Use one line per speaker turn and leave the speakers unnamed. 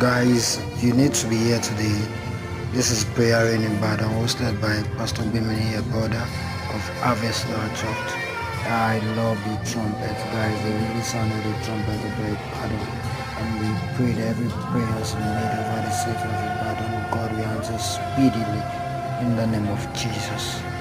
Guys, you need to be here today. This is prayer in IBADAN, hosted by Pastor Bimini, a brother of Harvest Church. I love the trumpet, guys. They really sounded the trumpet of IBADAN. And we pray that every prayer is made over the city of IBADAN. God will answer speedily in the name of Jesus.